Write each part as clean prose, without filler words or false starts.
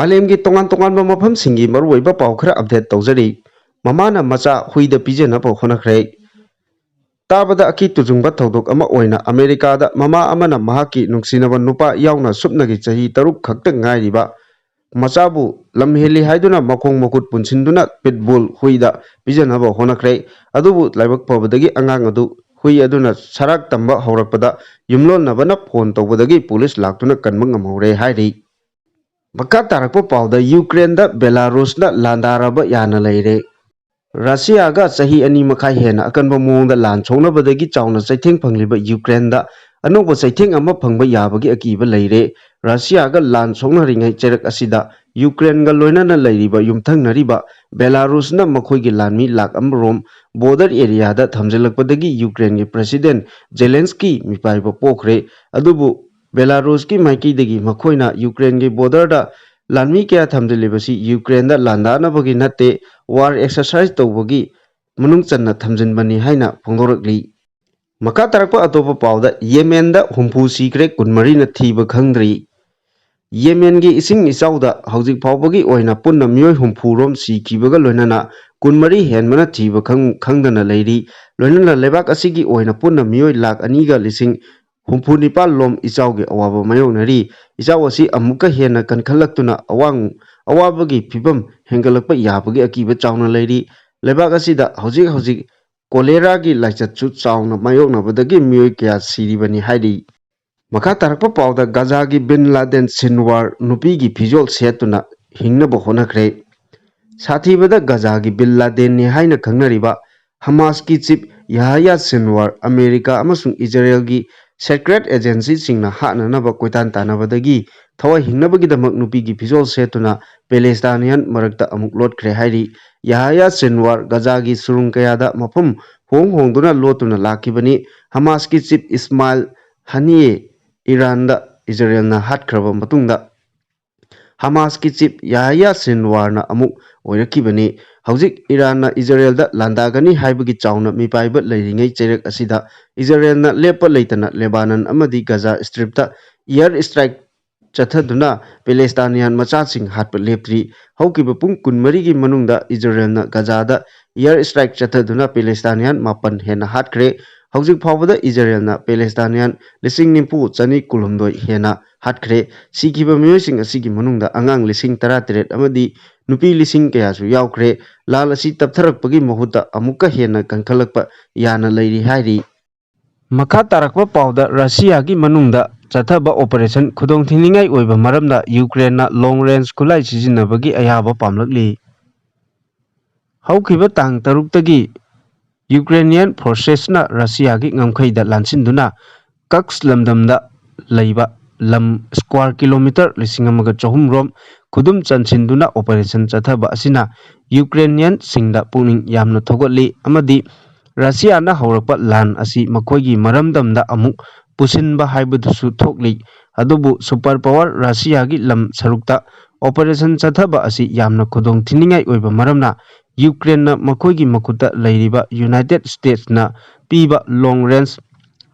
मालेमगी तोंगान मफमसिंगी मरुओइबा पाउ खरा अपडेट तौजरी ममाना मचा हुईदा पिजेनबा होनखरे ताबदा अकी तुजुंगबा थौदोक अमा ओइना अमेरिकादा ममा अमना महाकी नुंगसिनबा नुपा यावना सुपनगी चही तरुक खक्ता ngairiba मचाबु लमहेली हाइदुना मखोंग मकुट पुनसिंदुना पिटबुल हुईदा पिजेनबा होनखरे अदुबु लाइबक पबदगी अंगांग अदु हुई अदुना सराक तंबा हौरकपदा युमलोनबना फोन तौबदगी पुलिस लाक्तुना कनबा ngamhore हाइरि मक्का तारकपा पाउदा यूक्रेनदा बेलारूसना लांदारबा याना लैरे रशियागा चही अनि मखाई हेना अकनबा मोंगदा लान छोंगनबदगी चाउना चैथेंग फंगलिबा यूक्रेनदा अनोबा चैथेंग अमा फंगबा याबगी अकीबा लैरे रशियागा लान छोंगनरिङै चेरक असिदा यूक्रेनगा लोइनाना लैरिबा युमथंगनरिबा बेलारूसना मखोइगी लानमी लाख अमरोम बॉर्डर एरियादा थमजलकपदगी यूक्रेनगी प्रेसिडेंट जेलेंस्की मिपाइबा पोखरे अदुबु बेलारूस की माइकीदगी मखोइना यूक्रेन की बॉर्डरदा लानमी क्या थमजलिबसी यूक्रेनदा लांदानबगी नते वार एक्सरसाइज तौबगी मनुंग चन्ना थमजनबनी हाइना फोंदोरकली मका तरकपा अतोपा पाउदा येमेनदा हुंफू सीक्रे कुनमरीना थीबा खंगद्री येमेन की इसिंग इचाउदा हौजिक फाउबगी ओइना पुन्ना मियोय हुंफूरोम सीखिबगा लोइनाना कुनमरी हेनमना थीबा खंगदना लैरी लोइनाना लेबाक असिगी ओइना पुन्ना मियोय लाख अनिगा लिसिंग हुंफू निपाल लोम इचाउगे अवाबा मायोनरी इचाउ असि अमुका हेना कनखलक्तुना अवाबगी फिबम हेंगलकपा याबगी अकीबा चाउना लैरी लेबाक असिदा हौजिक कोलेरा की लाइचतसु चाउना मायोनबदगी मियोय क्या सिरिबनी हाइरी मखा तारकपा पाउदा गाजा की बिन लादेन सिनवार नुपी की फिजोल सेतुना हिंगनबा होनखरे साथीबदा गाजा की बिन लादेन ने हाइना खंगनरिबा हमास की चीफ याहया सिनवार अमेरिका अमसुंग इजराइल की सेक्रेट एजेंसी सिंगना हाननबा कोइतान तानबदगी थवा हिंगनबगीदमक नुपी की फिजोल सेतुना पैलेस्टाइनियन मरकता अमुक लोटखरे हाइरी याहया सिनवार गाजा की सुरुंग कयादा मफम होंगदुना लोतुना लाखिबनी हमास की चीफ इस्माइल हनिये ईरानदा इजराइलना हाटखरबा मतुंगदा हमास की चीफ याहया सिनवारना अमुक ओइरकिबनी हौजिक ईरानना इजराइलदा लांदागनी हाइबगी चाउना मिपाइबा लैरिङै चेरक असिदा इजराइलना लेपा लैतना लेबानन अमदी गाजा स्ट्रिपता एयर स्ट्राइक चथदुना पैलेस्टाइनियन मचासिंग हाटपा लेप्त्री हौकिबा पुंग कुनमरी की मनुंगदा इजराइलना गाजादा एयर स्ट्राइक चथदुना पैलेस्टाइनियन मापन हेना हाटखरे हौजिक फाउबदा इजराइलना पैलेस्टाइनियन लिसिंग निम्पु चनी कुलुमदोय हेना हाटखरे सिखिबा मियोयसिंग असिगी मनुंगदा अंगांग लिसिंग 13 अमदी नुपी लिसिंग कयासु यावखरे लाल असि तपथरकपगी महुता अमुका हेना कंखलकपा याना लैरी हाइरी मखा तारकपा पाउदा रशिया की मनुंगदा चथबा ऑपरेशन खुदोंग थिंगलिंगाई ओइबा मरमदा यूक्रेनना लॉन्ग रेंज खुलाई सिजिनबगी अयाबा पामलकली हौखिबा तांग तरुक्तगी यूक्रेनियन फोर्सेसना रशिया की ngमखैदा लानसिनदुना कक्स लमदमदा लैबा लम स्क्वायर किलोमीटर 1400 रोम खुदुम चनसिनदुना ऑपरेशन चथबा असिना यूक्रेनियन सिंगदा पुनिंग यामना थोगतली अमदी रशियाना हौरकपा लान असि मखोइगी मरमदमदा अमुक पुसिनबा हाइबदुसु थोकली अदुबु सुपर पावर रशिया की लम सरुक्ता ऑपरेशन चथबा असि यामना खुदोंग थिनिंगाई ओइबा मरमना यूक्रेनना मखोइगी मखुता लैरिबा यूनाइटेड स्टेट्स ना पीबा लॉन्ग रेंज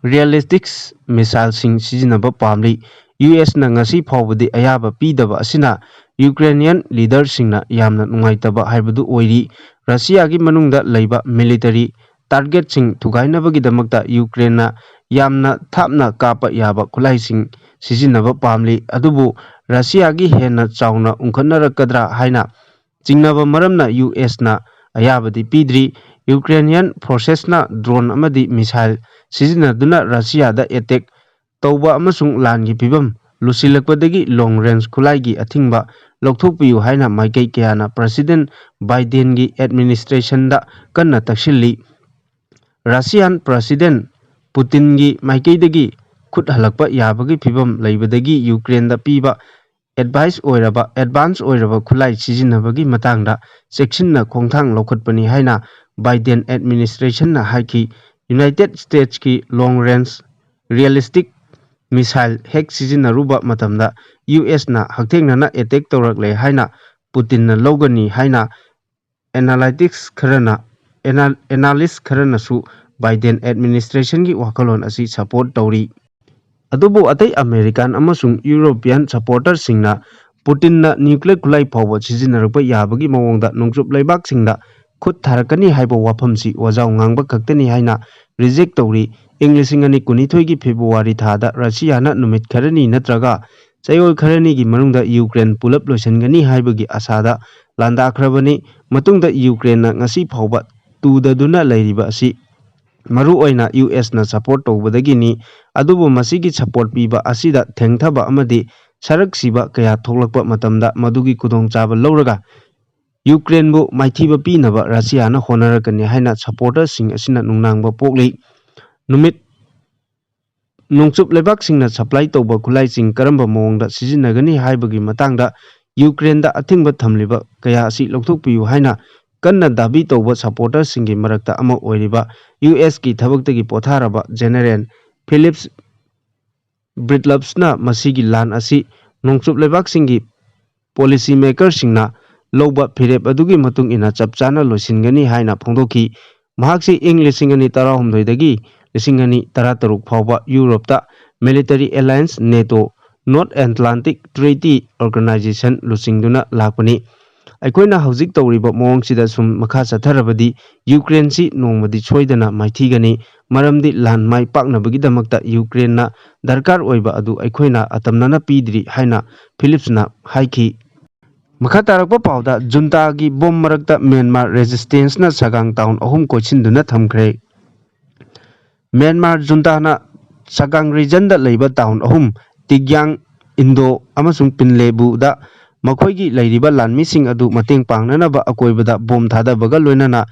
रियलिस्टिक मिसाइल सिंग सिजिनबा पामली यूएस ना ngasi फाउबदी अयाबा पीदबा असिना यूक्रेनियन लीडर सिंगना यामना नुंगाइतबा हाइबदु ओइरी रशिया की मनुंगदा लैबा मिलिटरी टारगेट सिंग थुगाइनबगीदमक्ता यूक्रेनना यामना थापना कापा याबा खुलाइसिंग सिजिनबा पामली अदुबु रशिया की हेना चाउना उंखनरकद्रा हाइना चिंगनबा मरमना यूएस ना अयाबदी पीद्री यूक्रेनियन फोर्सेसना ड्रोन अमदी मिसाइल सिजिनदुना रशिया दा अटैक तौबा अमसुंग लानगी फिबम लुसिलकपदगी लॉन्ग रेंज खुलाइगी अथिंगबा लौथोकपियु हाइना माइकई कयाना प्रेसिडेंट बाइडेन की एडमिनिस्ट्रेशन दा कन्ना तक्सिल्ली रशियन प्रेसिडेंट पुतिन की माइकईदगी खुद हलकपा याबगी फिबम लैबदगी यूक्रेन दा पीबा एडवांस ओइरबा खुलाई सिजिनबगी मतंगदा सेक्शनना खोंथांग लौखटपनी हाइना बाइडेन एडमिनिस्ट्रेशन ना हाइकी यूनाइटेड स्टेट्स की लॉन्ग रेंज रियलिस्टिक मिसाइल हेक सिजिनरुबा मतमदा यूएस ना हक्थेंगना अटैक तौरकले हाइना पुतिन लौगनी हाइना एनालिस्ट खरनसु बाइडेन एडमिनिस्ट्रेशन की वाखलोन असि सपोर्ट तौरी अदुबु अतै अमेरिकन अमसुंग यूरोपियन सपोर्टर सिंगना ꯄꯨꯇꯤꯟꯅ ꯅ꯭ꯌꯨꯀ꯭ꯂꯤꯌꯔ ꯈꯨꯠꯂꯥꯏ ꯐꯥꯎꯕ ꯁꯤꯖꯤꯟꯅꯔꯛꯄ ꯌꯥꯕꯒꯤ ꯃꯑꯣꯡꯗ ꯅꯣꯡꯆꯨꯞ ꯂꯩꯕꯥꯛꯁꯤꯡꯗ ꯈꯨꯠ ꯊꯥꯔꯛꯀꯅꯤ ꯍꯥꯏꯕ ꯋꯥꯐꯝꯁꯤ ꯋꯥꯖꯥꯎ ꯉꯥꯡꯕ ꯈꯛꯇꯅꯤ ꯍꯥꯏꯅ ꯔꯤꯖꯦꯛ ꯇꯧꯔꯤ꯫ ꯏꯪ 2019ꯒꯤ ꯐꯦꯕ꯭ꯔꯨꯋꯥꯔꯤ ꯊꯥꯗ ꯔꯁꯤꯌꯥꯅ ꯅꯨꯃꯤꯠ ꯈꯔꯅꯤ ꯅꯠꯇ꯭ꯔꯒ ꯆꯌꯣꯜ ꯈꯔꯅꯤꯒꯤ ꯃꯅꯨꯡꯗ ꯌꯨꯀ꯭ꯔꯦꯟ ꯄꯨꯂꯞ ꯂꯣꯏꯁꯤꯟꯒꯅꯤ ꯍꯥꯏꯕꯒꯤ ꯑꯁꯥꯗ ꯂꯥꯟꯗꯥꯈ꯭ꯔꯕꯅꯤ꯫ ꯃꯇꯨꯡꯗ ꯌꯨꯀ꯭ꯔꯦꯟꯅ ꯉꯁꯤ ꯐꯥꯎꯕ ꯇꯨꯗꯗꯨꯅ ꯂꯩꯔꯤꯕ ꯑꯁꯤ ꯃꯔꯨꯑꯣꯏꯅ ꯌꯨꯑꯦꯁꯅ ꯁꯄꯣꯔꯠ ꯇꯧꯕꯗꯒꯤꯅꯤ꯫ ꯑꯗꯨꯕꯨ ꯃꯁꯤꯒꯤ ꯁꯄꯣꯔꯠ ꯄꯤꯕ ꯑꯁꯤꯗ ꯊꯦꯡꯊꯕ ꯑꯃꯗꯤ ꯁꯔꯛ ꯁꯤꯕ ꯀꯌꯥ ꯊꯣꯛꯂꯛꯄ ꯃꯇꯝꯗ ꯃꯗꯨꯒꯤ ꯈꯨꯗꯣꯡꯆꯥꯕ ꯂꯧꯔꯒ ꯌꯨꯀ꯭ꯔꯦꯟꯕꯨ ꯃꯥꯏꯊꯤꯕ ꯄꯤꯅꯕ ꯔꯁꯤꯌꯥꯅ ꯍꯣꯠꯅꯔꯛꯀꯅꯤ ꯍꯥꯏꯅ ꯁꯄꯣꯔꯇꯔꯁꯤꯡ ꯑꯁꯤꯅ ꯅꯨꯡꯅꯥꯡꯕ ꯄꯣꯛꯂꯤ꯫ ꯅꯣꯡꯆꯨꯞ ꯂꯩꯕꯥꯛꯁꯤꯡꯅ ꯁꯄ꯭ꯂꯥꯏ ꯇꯧꯕ ꯈꯨꯠꯂꯥꯏꯁꯤꯡ ꯀꯔꯝꯕ ꯃꯑꯣꯡꯗ ꯁꯤꯖꯤꯟꯅꯒꯅꯤ ꯍꯥꯏꯕꯒꯤ ꯃꯇꯥꯡꯗ ꯌꯨꯀ꯭ꯔꯦꯟꯗ ꯑꯊꯤꯡꯕ ꯊꯝꯂꯤꯕ ꯀꯌꯥ ꯑꯁꯤ ꯂꯧꯊꯣꯛꯄꯤꯌꯨ ꯍꯥꯏꯅ ꯀꯟꯅ ꯗꯥꯕꯤ ꯇꯧꯕ ꯁꯄꯣꯔꯇꯔꯁꯤꯡꯒꯤ ꯃꯔꯛꯇ ꯑꯃ ꯑꯣꯏꯔꯤꯕ ꯌꯨꯑꯦꯁꯀꯤ ꯊꯕꯛꯇꯒꯤ ꯄꯣꯊꯥꯔꯕ ꯖꯦꯅꯔꯦꯜ ꯐꯤꯂꯤꯞꯁ ꯕ꯭ꯔꯤꯠꯂꯞꯁꯅ ꯃꯁꯤꯒꯤ ꯂꯥꯟ ꯑꯁꯤ ꯅꯣꯡꯆꯨꯞ ꯂꯩꯕꯥꯛꯁꯤꯡꯒꯤ ꯄꯣꯂꯤꯁꯤ ꯃꯦꯀꯔꯁꯤꯡꯅ ꯂꯧꯕ ꯐꯤꯔꯦꯞ ꯑꯗꯨꯒꯤ ꯃꯇꯨꯡ ꯏꯟꯅ ꯆꯞ ꯆꯥꯅ ꯂꯣꯏꯁꯤꯟꯒꯅꯤ ꯍꯥꯏꯅ ꯐꯣꯡꯗꯣꯛꯈꯤ꯫ ꯃꯍꯥꯛꯁꯤ ꯏꯪ 2018ꯗꯒꯤ 2013 ꯐꯥꯎꯕ ꯌꯨꯔꯣꯞꯇ military alliance NATO North Atlantic treaty organisation ꯂꯨꯆꯤꯡꯗꯨꯅ ꯂꯥꯛꯄꯅꯤ꯫ ꯑꯩꯈꯣꯏꯅ ꯍꯧꯖꯤꯛ ꯇꯧꯔꯤꯕ ꯃꯑꯣꯡꯁꯤꯗ ꯁꯨꯝ ꯃꯈꯥ ꯆꯠꯊꯔꯕꯗꯤ ꯌꯨꯀ꯭ꯔꯦꯟꯁꯤ ꯅꯣꯡꯃꯗꯤ ꯁꯣꯏꯗꯅ ꯃꯥꯏꯊꯤꯒꯅꯤ, ꯃꯔꯝꯗꯤ ꯂꯥꯟ ꯃꯥꯏ ꯄꯥꯛꯅꯕꯒꯤꯗꯃꯛꯇ ꯌꯨꯀ꯭ꯔꯦꯟꯅ ꯗꯔꯀꯥꯔ ꯑꯣꯏꯕ ꯑꯗꯨ ꯑꯩꯈꯣꯏꯅ ꯑꯇꯝꯅꯅ ꯄꯤꯗ꯭ꯔꯤ ꯍꯥꯏꯅ ꯐꯤꯂꯤꯞꯁꯅ ꯍꯥꯏꯈꯤ꯫ ꯃꯈꯥ ꯇꯥꯔꯛꯄ ꯄꯥꯎꯗ ꯖꯨꯟꯇꯥꯒꯤ ꯕꯣꯝ ꯃꯔꯛꯇ ꯃ꯭ꯌꯥꯟꯃꯥꯔ ꯔꯦꯖꯤꯁꯇꯦꯟꯁꯅ ꯁꯥꯒꯥꯡ ꯇꯥꯎꯟ 3 ꯀꯣꯏꯁꯤꯟꯗꯨꯅ ꯊꯝꯈ꯭ꯔꯦ꯫ ꯃ꯭ꯌꯥꯟꯃꯥꯔ ꯖꯨꯟꯇꯥꯅ ꯁꯥꯒꯥꯡ ꯔꯤꯖꯟꯗ ꯂꯩꯕ ꯇꯥꯎꯟ 3 ꯇꯤꯒ꯭ꯌꯥꯡ, ꯏꯟꯗꯣ ꯑꯃꯁꯨꯡ ꯄꯤꯟꯂꯦꯕꯨꯗ ꯃꯈꯣꯏꯒꯤ ꯂꯩꯔꯤꯕ ꯂꯥꯟꯃꯤꯁꯤꯡ ꯑꯗꯨ ꯃꯇꯦꯡ ꯄꯥꯡꯅꯅꯕ ꯑꯀꯣꯏꯕꯗ ꯕꯣꯝ ꯊꯥꯗꯕꯒ ꯂꯣꯏꯅꯅ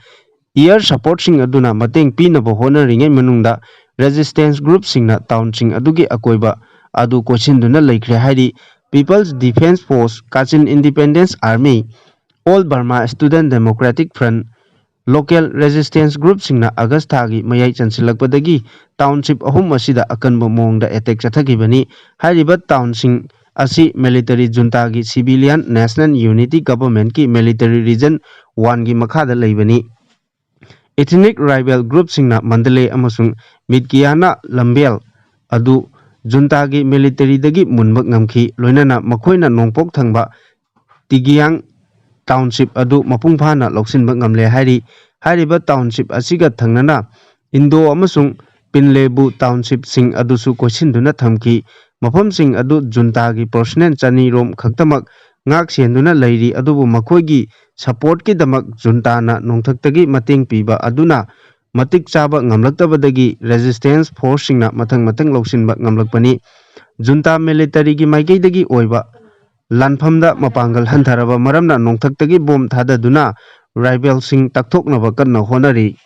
ꯏꯌꯔ ꯁꯄꯣꯔꯠꯁꯤꯡ ꯑꯗꯨꯅ ꯃꯇꯦꯡ ꯄꯤꯅꯕ ꯍꯣꯠꯅꯔꯤꯉꯩ ꯃꯅꯨꯡꯗ ꯔꯦꯖꯤꯁꯇꯦꯟꯁ ꯒ꯭ꯔꯨꯞꯁꯤꯡꯅ ꯇꯥꯎꯟꯁꯤꯡ ꯑꯗꯨꯒꯤ ꯑꯀꯣꯏꯕ ꯑꯗꯨ ꯀꯣꯏꯁꯤꯟꯗꯨꯅ ꯂꯩꯈ꯭ꯔꯦ ꯍꯥꯏꯔꯤ꯫ People's defence force, Kachin independence army, all Burma student democratic front, local resistance ꯒ꯭ꯔꯨꯞꯁꯤꯡꯅ ꯑꯥꯒꯁꯠ ꯊꯥꯒꯤ ꯃꯌꯥꯏ ꯆꯟꯁꯤꯜꯂꯛꯄꯗꯒꯤ ꯇꯥꯎꯟꯁꯤꯞ 3 ꯑꯁꯤꯗ ꯑꯀꯟꯕ ꯃꯑꯣꯡꯗ ꯑꯦꯇꯦꯛ ꯆꯠꯊꯈꯤꯕꯅꯤ꯫ ꯍꯥꯏꯔꯤꯕ ꯇꯥꯎꯟꯁꯤꯡ ꯑꯁꯤ ꯃꯤꯂꯤꯇꯔꯤ ꯖꯨꯟꯇꯥꯒꯤ ꯁꯤꯚꯤꯂꯤꯌꯟ ꯅꯦꯁꯅꯦꯜ ꯌꯨꯅꯤꯇꯤ ꯒꯚꯔꯟꯃꯦꯟꯠꯀꯤ ꯃꯤꯂꯤꯇꯔꯤ ꯔꯤꯖꯟ 1ꯒꯤ ꯃꯈꯥꯗ ꯂꯩꯕꯅꯤ꯫ ꯏꯊꯅꯤꯛ ꯔꯥꯏꯕꯦꯜ ꯒ꯭ꯔꯨꯞꯁꯤꯡꯅ ꯃꯟꯗꯂꯦ ꯑꯃꯁꯨꯡ ꯃꯤꯗꯀꯤꯌꯥꯅ ꯂꯝꯕꯦꯜ ꯑꯗꯨ ꯖꯨꯟꯇꯥꯒꯤ ꯃꯤꯂꯤꯇꯔꯤꯗꯒꯤ ꯃꯨꯟꯕ ꯉꯝꯈꯤ, ꯂꯣꯏꯅꯅ ꯃꯈꯣꯏꯅ ꯅꯣꯡꯄꯣꯛ ꯊꯪꯕ ꯇꯤꯒꯤꯌꯥꯡ ꯇꯥꯎꯟꯁꯤꯞ ꯑꯗꯨ ꯃꯄꯨꯡ ꯐꯥꯅ ꯂꯧꯁꯤꯟꯕ ꯉꯝꯂꯦ ꯍꯥꯏꯔꯤ꯫ ꯍꯥꯏꯔꯤꯕ ꯇꯥꯎꯟꯁꯤꯞ ꯑꯁꯤꯒ ꯊꯪꯅꯅ ꯏꯟꯗꯣ ꯑꯃꯁꯨꯡ ꯄꯤꯟꯂꯦꯕꯨ ꯇꯥꯎꯟꯁꯤꯞꯁꯤꯡ ꯑꯗꯨꯁꯨ ꯀꯣꯏꯁꯤꯟꯗꯨꯅ ꯊꯝꯈꯤ꯫ ꯃꯐꯝꯁꯤꯡ ꯑꯗꯨ ꯖꯨꯟꯇꯥꯒꯤ ꯄꯔꯁꯣꯅꯦꯜ ꯆꯅꯤꯔꯣꯝ ꯈꯛꯇꯃꯛ ꯉꯥꯛ-ꯁꯦꯟꯗꯨꯅ ꯂꯩꯔꯤ, ꯑꯗꯨꯕꯨ ꯃꯈꯣꯏꯒꯤ ꯁꯄꯣꯔꯠꯀꯤꯗꯃꯛ ꯖꯨꯟꯇꯥꯅ ꯅꯣꯡꯊꯛꯇꯒꯤ ꯃꯇꯦꯡ ꯄꯤꯕ ꯑꯗꯨꯅ ꯃꯇꯤꯛ ꯆꯥꯕ ꯉꯝꯂꯛꯇꯕꯗꯒꯤ ꯔꯦꯖꯤꯁꯇꯦꯟꯁ ꯐꯣꯔꯁꯁꯤꯡꯅ ꯃꯊꯪ ꯂꯧꯁꯤꯟꯕ ꯉꯝꯂꯛꯄꯅꯤ꯫ ꯖꯨꯟꯇꯥ ꯃꯤꯂꯤꯇꯔꯤꯒꯤ ꯃꯥꯏꯀꯩꯗꯒꯤ ꯑꯣꯏꯕ ꯂꯥꯟꯐꯝꯗ ꯃꯄꯥꯡꯒꯜ ꯍꯟꯊꯔꯕ ꯃꯔꯝꯅ ꯅꯣꯡꯊꯛꯇꯒꯤ ꯕꯣꯝ ꯊꯥꯗꯗꯨꯅ ꯔꯥꯏꯕꯦꯜꯁꯤꯡ ꯇꯛꯊꯣꯛꯅꯕ ꯀꯟꯅ ꯍꯣꯠꯅꯔꯤ꯫